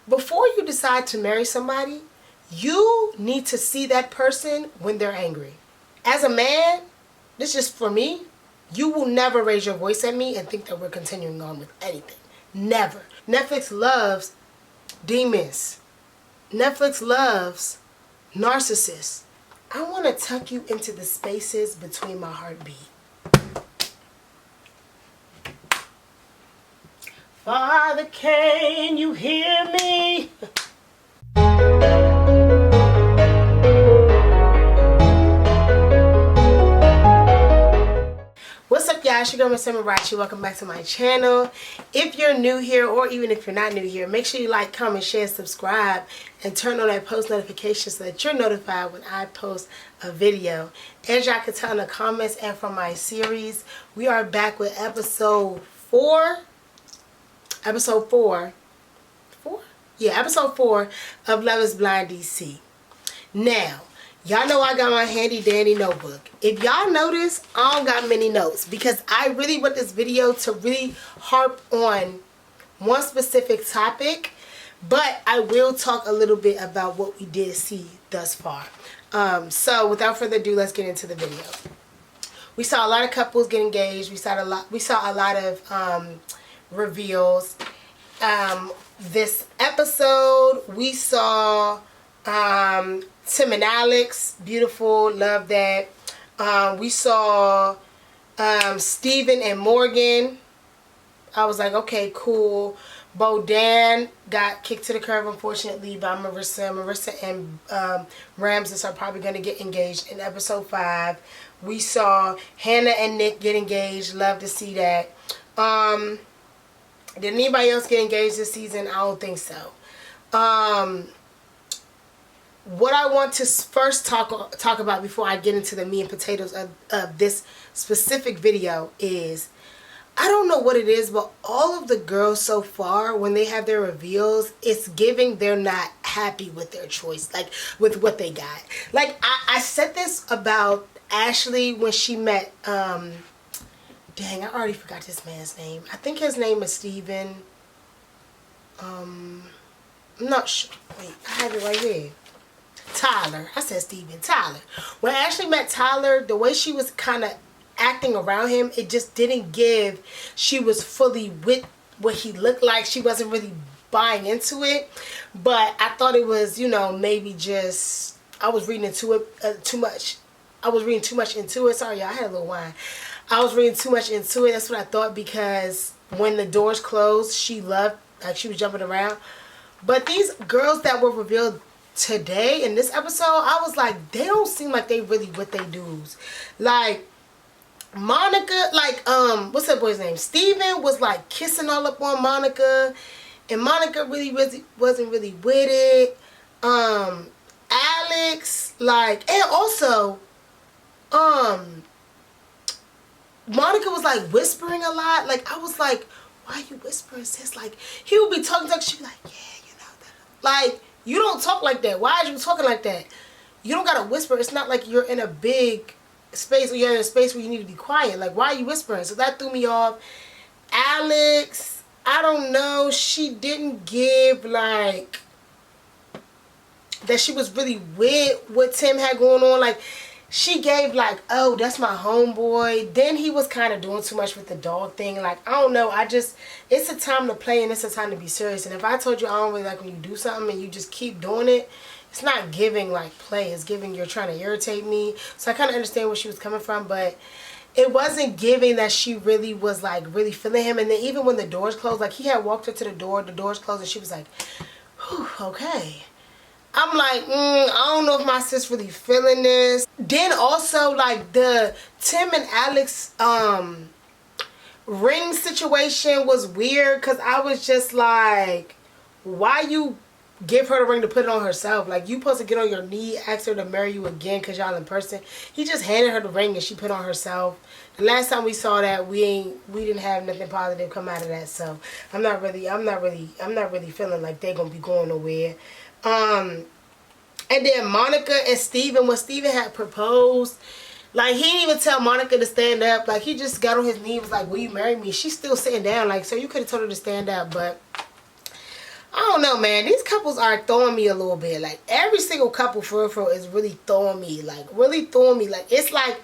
before you decide to marry somebody, you need to see that person when they're angry. As a man, this is just for me, you will never raise your voice at me and think that we're continuing on with anything. Never. Netflix loves demons. Netflix loves narcissists. I want to tuck you into the spaces between my heartbeat. Father, can you hear me? What's up, y'all? It's your girl, Miss Amarachi. Welcome back to my channel. If you're new here, or even if you're not new here, make sure you like, comment, share, subscribe, and turn on that post notification so that you're notified when I post a video. As y'all can tell in the comments and from my series, we are back with episode 4. Episode 4. Yeah, episode 4 of Love is Blind DC. Now, y'all know I got my handy dandy notebook. If y'all notice, I don't got many notes because I really want this video to really harp on one specific topic, but I will talk a little bit about what we did see thus far. So without further ado, let's get into the video. We saw a lot of couples get engaged. We saw a lot of reveals. This episode we saw Tim and Alex, beautiful, love that. We saw Steven and Morgan. I was like, okay, cool. Bodan got kicked to the curb, unfortunately, by Marissa. Marissa and Ramses are probably going to get engaged in episode 5. We saw Hannah and Nick get engaged. Love to see that. Did anybody else get engaged this season? I don't think so. What I want to first talk about before I get into the meat and potatoes of this specific video is, I don't know what it is, but all of the girls so far, when they have their reveals, it's giving they're not happy with their choice, like with what they got. Like I said this about Ashley when she met dang, I already forgot this man's name. I think his name is Steven. I'm not sure. Wait, I have it right here. Tyler. I said Steven. Tyler. When Ashley met Tyler, the way she was kind of acting around him, it just didn't give she was fully with what he looked like. She wasn't really buying into it. But I thought it was, you know, maybe just, I was reading into it too much. I was reading too much into it. Sorry, y'all, I had a little wine. I was reading too much into it. That's what I thought, because when the doors closed, she loved, like, she was jumping around. But these girls that were revealed today in this episode, I was like, they don't seem like they really with they dudes. Like, Monica, like, what's that boy's name? Steven was, like, kissing all up on Monica. And Monica really wasn't really with it. Alex, like, and also, Monica was like whispering a lot. Like, I was like, why are you whispering, sis? Like, he would be talking, she'd be like, yeah, you know that. Like, you don't talk like that. Why are you talking like that? You don't gotta whisper. It's not like you're in a big space, or you're in a space where you need to be quiet. Like, why are you whispering? So that threw me off. Alex, I don't know. She didn't give, like, that she was really with what Tim had going on. Like, she gave, like, oh, that's my homeboy. Then he was kind of doing too much with the dog thing. Like, I don't know. It's a time to play and it's a time to be serious. And if I told you I don't really like when you do something and you just keep doing it, it's not giving, like, play. It's giving you're trying to irritate me. So I kind of understand where she was coming from. But it wasn't giving that she really was, like, really feeling him. And then even when the doors closed, like, he had walked her to the doors closed, and she was like, whew, okay. I'm like, I don't know if my sis really feeling this. Then also, like, the Tim and Alex ring situation was weird, because I was just like, why you give her the ring to put it on herself? Like, you supposed to get on your knee, ask her to marry you again because y'all in person. He just handed her the ring and she put it on herself. The last time we saw that, we didn't have nothing positive come out of that. So I'm not really feeling like they're gonna be going nowhere. And then Monica and Steven, when Steven had proposed, like, he didn't even tell Monica to stand up. Like, he just got on his knee and was like, will you marry me? She's still sitting down. Like, so you could have told her to stand up. But I don't know, man. These couples are throwing me a little bit. Like, every single couple, for real, is really throwing me. Like, really throwing me. Like, it's like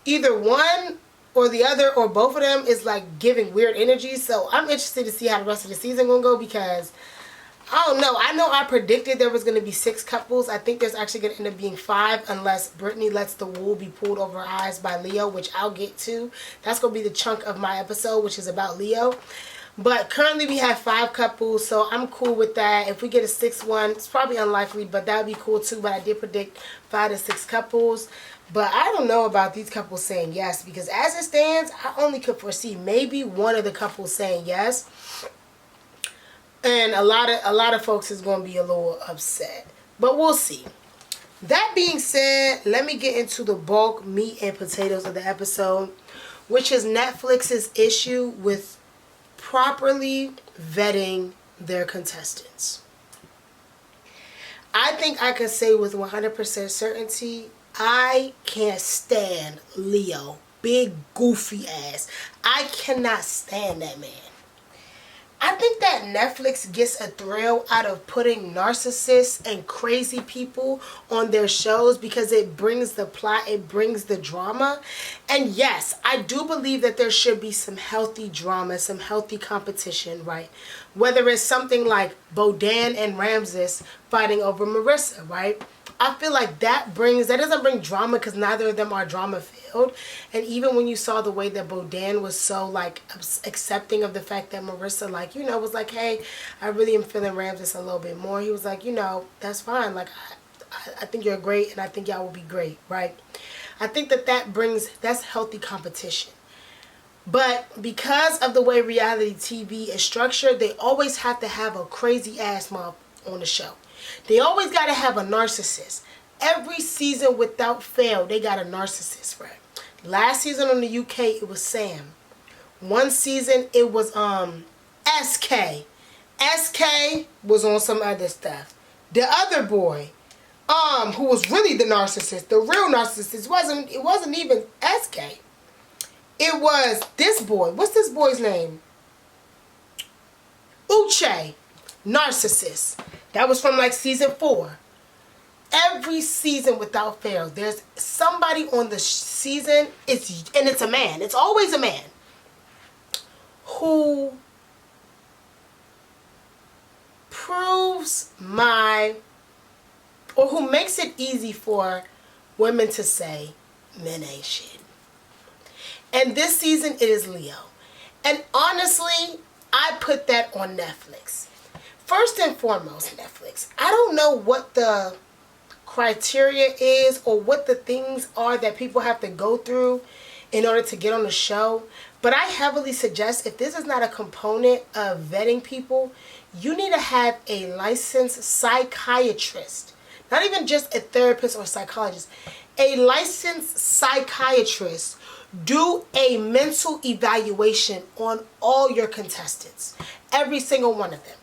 either one or the other or both of them is, like, giving weird energy. So, I'm interested to see how the rest of the season gonna go because, I don't know. I know I predicted there was going to be 6 couples. I think there's actually going to end up being 5 unless Brittany lets the wool be pulled over her eyes by Leo, which I'll get to. That's going to be the chunk of my episode, which is about Leo. But currently we have 5 couples, so I'm cool with that. If we get a 6th one, it's probably unlikely, but that would be cool too. But I did predict 5 to 6 couples. But I don't know about these couples saying yes, because as it stands, I only could foresee maybe one of the couples saying yes. And a lot of folks is going to be a little upset. But we'll see. That being said, let me get into the bulk meat and potatoes of the episode, which is Netflix's issue with properly vetting their contestants. I think I can say with 100% certainty, I can't stand Leo. Big goofy ass. I cannot stand that man. I think that Netflix gets a thrill out of putting narcissists and crazy people on their shows because it brings the plot, it brings the drama. And yes, I do believe that there should be some healthy drama, some healthy competition, right? Whether it's something like Bodan and Ramses fighting over Marissa, right? I feel like that doesn't bring drama because neither of them are drama filled. And even when you saw the way that Bodan was so like accepting of the fact that Marissa, like, you know, was like, hey, I really am feeling Ramses a little bit more. He was like, you know, that's fine. Like, I think you're great and I think y'all will be great, right? I think that's healthy competition. But because of the way reality TV is structured, they always have to have a crazy ass mob on the show. They always got to have a narcissist. Every season without fail, they got a narcissist, right? Last season on the UK, it was Sam. One season, it was SK. SK was on some other stuff. The other boy, who was really the narcissist, the real narcissist, it wasn't even SK. It was this boy. What's this boy's name? Uche. Narcissist. That was from like season 4. Every season without fail, there's somebody on the season, it's a man. It's always a man who proves who makes it easy for women to say men ain't shit. And this season it is Leo. And honestly, I put that on Netflix. First and foremost, Netflix. I don't know what the criteria is or what the things are that people have to go through in order to get on the show. But I heavily suggest if this is not a component of vetting people, you need to have a licensed psychiatrist. Not even just a therapist or psychologist. A licensed psychiatrist do a mental evaluation on all your contestants. Every single one of them.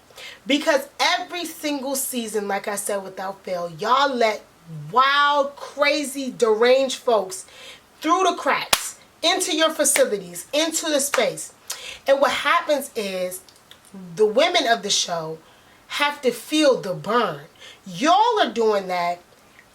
Because every single season, like I said, without fail, y'all let wild, crazy, deranged folks through the cracks, into your facilities, into the space. And what happens is the women of the show have to feel the burn. Y'all are doing that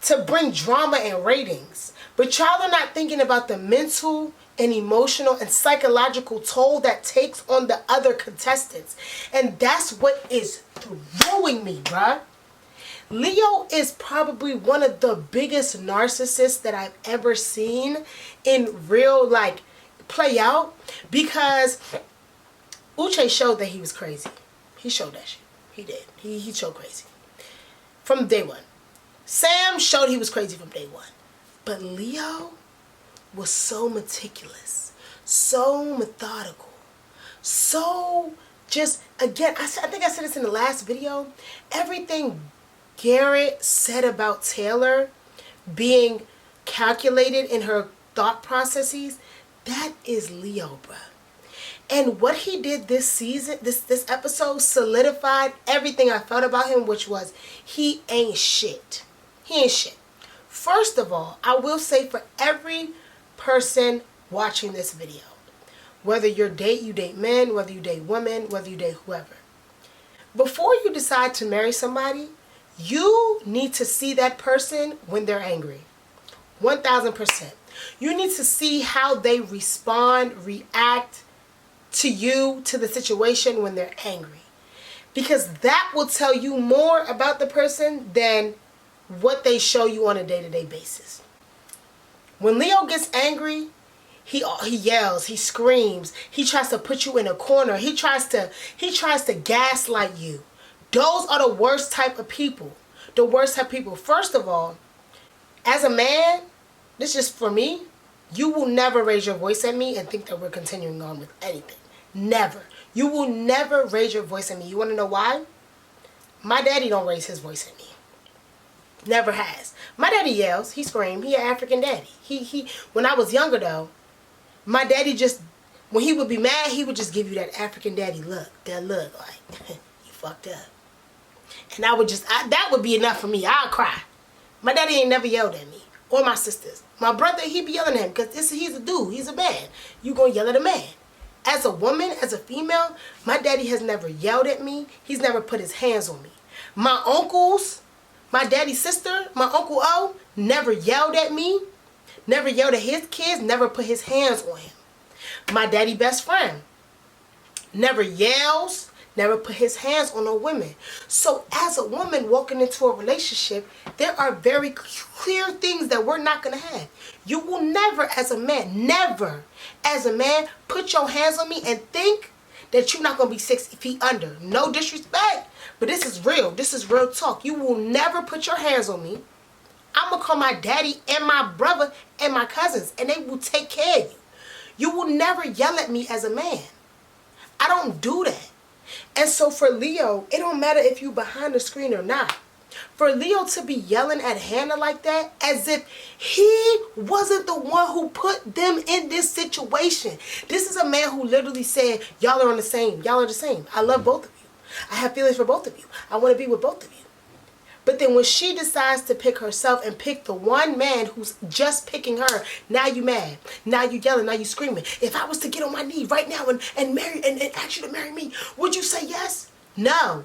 to bring drama and ratings. But y'all are not thinking about the mental and emotional and psychological toll that takes on the other contestants. And that's what is throwing me, bruh. Leo is probably one of the biggest narcissists that I've ever seen in real, like, play out. Because Uche showed that he was crazy. He showed that shit. He did. He showed crazy. From day one. Sam showed he was crazy from day one. But Leo was so meticulous, so methodical, so just, again, I think I said this in the last video, everything Garrett said about Taylor being calculated in her thought processes, that is Leo, bruh. And what he did this season, this episode solidified everything I felt about him, which was he ain't shit. He ain't shit. First of all, I will say for every person watching this video, whether you date men, whether you date women, whether you date whoever, before you decide to marry somebody, you need to see that person when they're angry. 1000%. You need to see how they respond, react to you, to the situation when they're angry. Because that will tell you more about the person than what they show you on a day-to-day basis. When Leo gets angry, he yells, he screams, he tries to put you in a corner, he tries to gaslight you. Those are the worst type of people. The worst type of people. First of all, as a man, this is just for me, you will never raise your voice at me and think that we're continuing on with anything. Never. You will never raise your voice at me. You want to know why? My daddy don't raise his voice at me. Never has. My daddy yells. He screams. He an African daddy. He. When I was younger though, my daddy just, when he would be mad, he would just give you that African daddy look. That look like, you fucked up. And I would just, that would be enough for me. I'll cry. My daddy ain't never yelled at me. Or my sisters. My brother, he be yelling at him because he's a dude. He's a man. You gonna yell at a man. As a woman, as a female, my daddy has never yelled at me. He's never put his hands on me. My uncles, my daddy's sister, my Uncle O, never yelled at me. Never yelled at his kids. Never put his hands on him. My daddy best friend never yells. Never put his hands on no women. So as a woman walking into a relationship, there are very clear things that we're not going to have. You will never, as a man, never, as a man, put your hands on me and think that you're not going to be 6 feet under. No disrespect, but this is real. This is real talk. You will never put your hands on me. I'm going to call my daddy and my brother and my cousins, and they will take care of you. You will never yell at me as a man. I don't do that. And so for Leo, it don't matter if you behind the screen or not. For Leo to be yelling at Hannah like that, as if he wasn't the one who put them in this situation. This is a man who literally said, y'all are on the same. Y'all are the same. I love both of you. I have feelings for both of you. I want to be with both of you. But then when she decides to pick herself and pick the one man who's just picking her, now you mad. Now you yelling. Now you screaming. If I was to get on my knee right now and marry and ask you to marry me, would you say yes? No.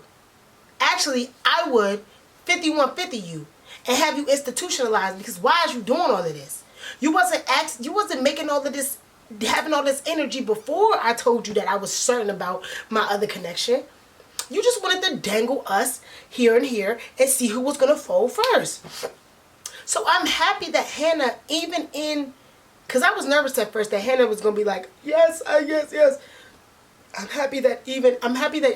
Actually, I would 5150 you and have you institutionalized, because why is you doing all of this? You wasn't making all of this, having all this energy before I told you that I was certain about my other connection. You just wanted to dangle us here and here and see who was going to fold first. So I'm happy that Hannah, even in, because I was nervous at first that Hannah was going to be like, yes, yes. I'm happy that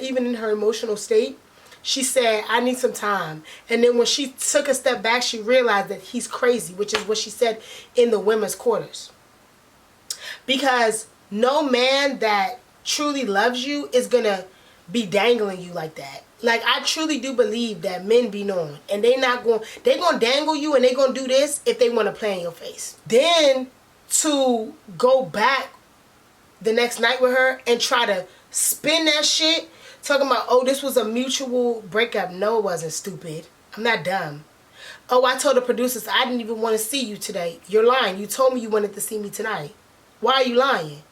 even in her emotional state, she said, I need some time. And then when she took a step back, she realized that he's crazy, which is what she said in the women's quarters. Because no man that truly loves you is going to be dangling you like that. Like, I truly do believe that men be knowing, and they gonna dangle you and they gonna do this if they want to play in your face. Then to go back the next night with her and try to spin that shit, talking about, oh, this was a mutual breakup. No, it wasn't, stupid. I'm not dumb. Oh, I told the producers I didn't even want to see you today. You're lying. You told me you wanted to see me tonight. Why are you lying?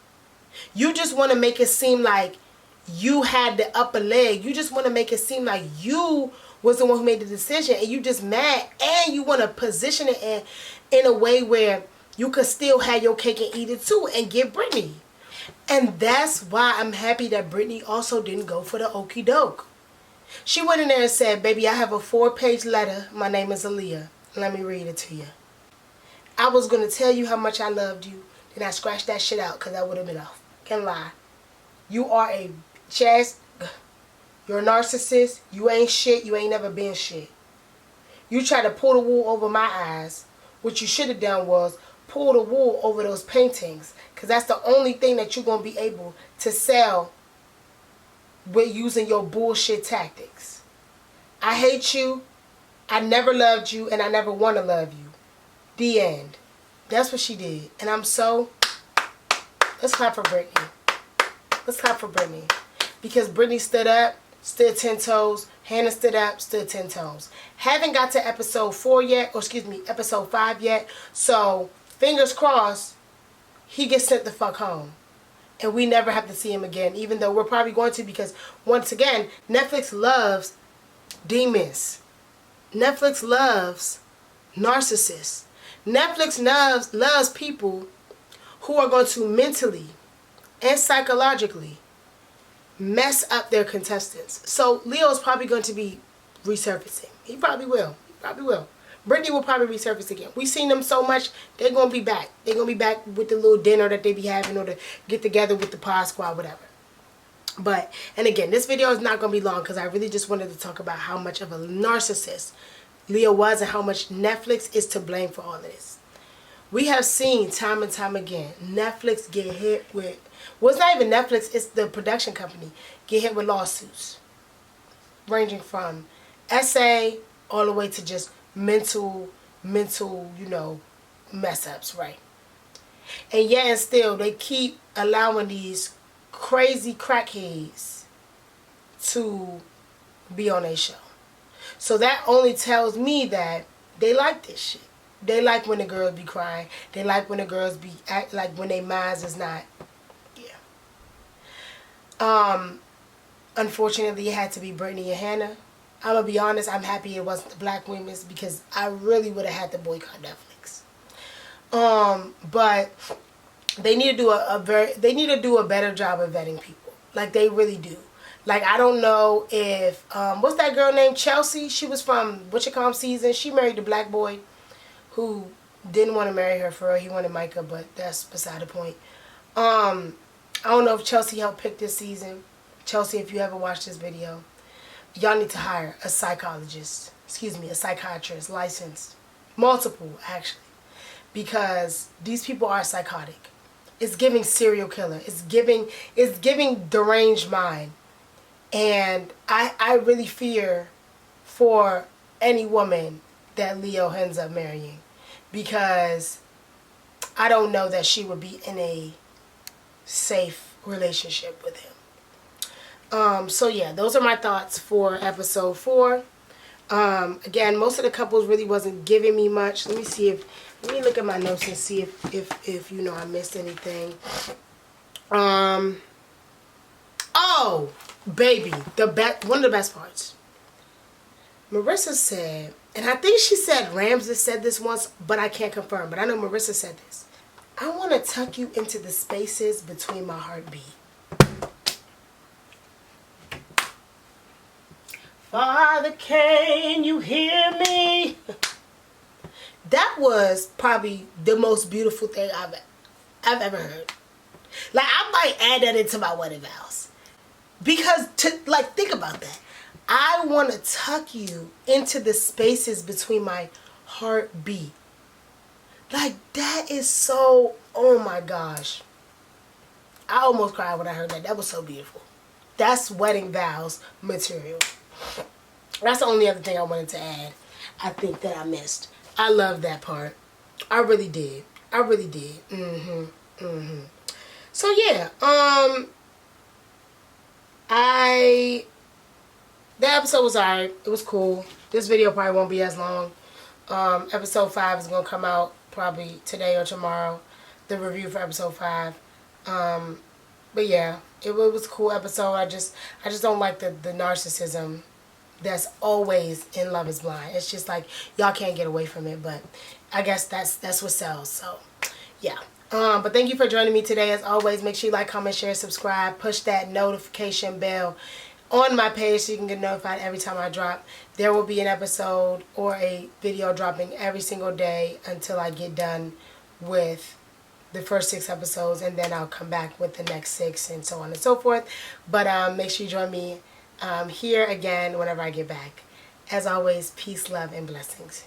You just want to make it seem like you had the upper leg. You just want to make it seem like you was the one who made the decision, and you just mad, and you want to position it in a way where you could still have your cake and eat it too and give Brittany. And that's why I'm happy that Brittany also didn't go for the okie doke. She went in there and said, baby, I have a 4-page letter. My name is Aaliyah. Let me read it to you. I was going to tell you how much I loved you. Then I scratched that shit out because that would have been off. Can't lie. You are a you're a narcissist. You ain't shit. You ain't never been shit. You try to pull the wool over my eyes. What you should have done was pull the wool over those paintings, because that's the only thing that you're going to be able to sell with using your bullshit tactics. I hate you. I never loved you, and I never want to love you. The end. That's what she did. And I'm so... Let's clap for Brittany. Let's clap for Brittany. Because Brittany stood up, stood 10 toes. Hannah stood up, stood 10 toes. Haven't got to episode 4 yet, or excuse me, episode 5 yet. So, fingers crossed, he gets sent the fuck home. and we never have to see him again, even though we're probably going to, because once again, Netflix loves demons. Netflix loves narcissists. Netflix loves people who are going to mentally and psychologically mess up their contestants. So Leo is probably going to be resurfacing. He probably will. He probably will. Brittany will probably resurface again. We've seen them so much, they're going to be back. They're going to be back with the little dinner that they be having, or to get together with the pod squad, whatever. But, and again, this video is not going to be long because I really just wanted to talk about how much of a narcissist Leo was and how much Netflix is to blame for all of this. We have seen time and time again Netflix get hit with, well, it's not even Netflix, it's the production company, get hit with lawsuits ranging from SA all the way to just mental, mess ups, right? And yet and still, they keep allowing these crazy crackheads to be on their show. So that only tells me that they like this shit. They like when the girls be crying. They like when the girls be act like when their minds is not. Yeah. Unfortunately, it had to be Brittany and Hannah. I'm going to be honest, I'm happy it wasn't the black women's, because I really would have had to boycott Netflix. But they need to do a better job of vetting people. Like, they really do. Like, I don't know if, what's that girl named Chelsea? She was from Witchcom season. She married the black boy who didn't want to marry her for real. He wanted Micah, but that's beside the point. I don't know if Chelsea helped pick this season. Chelsea, if you ever watched this video, y'all need to hire a psychiatrist, licensed, multiple actually, because these people are psychotic. It's giving serial killer. It's giving deranged mind. And I really fear for any woman that Leo ends up marrying, because I don't know that she would be in a safe relationship with him. So yeah, those are my thoughts for episode 4. Again, most of the couples really wasn't giving me much. Let me look at my notes and see if I missed anything. Oh, baby, one of the best parts. Marissa said, and I think she said Ramses said this once, but I can't confirm, but I know Marissa said this. I want to tuck you into the spaces between my heartbeat. Father, can you hear me? That was probably the most beautiful thing I've ever heard. Like, I might add that into my wedding vows. Because, think about that. I want to tuck you into the spaces between my heartbeat. Like, that is so, oh my gosh. I almost cried when I heard that. That was so beautiful. That's wedding vows material. That's the only other thing I wanted to add. I think that I missed. I love that part. I really did. So yeah, the episode was alright. It was cool. This video probably won't be as long. Episode 5 is gonna come out probably today or tomorrow. The review for episode 5. But yeah, it was a cool episode. I just don't like the narcissism that's always in Love is Blind. It's just like, y'all can't get away from it, but I guess that's what sells. So yeah. But thank you for joining me today. As always, make sure you like, comment, share, subscribe, push that notification bell on my page so you can get notified every time I drop. There will be an episode or a video dropping every single day until I get done with the first 6 episodes, and then I'll come back with the next 6 and so on and so forth. But make sure you join me here again whenever I get back. As always, peace, love, and blessings.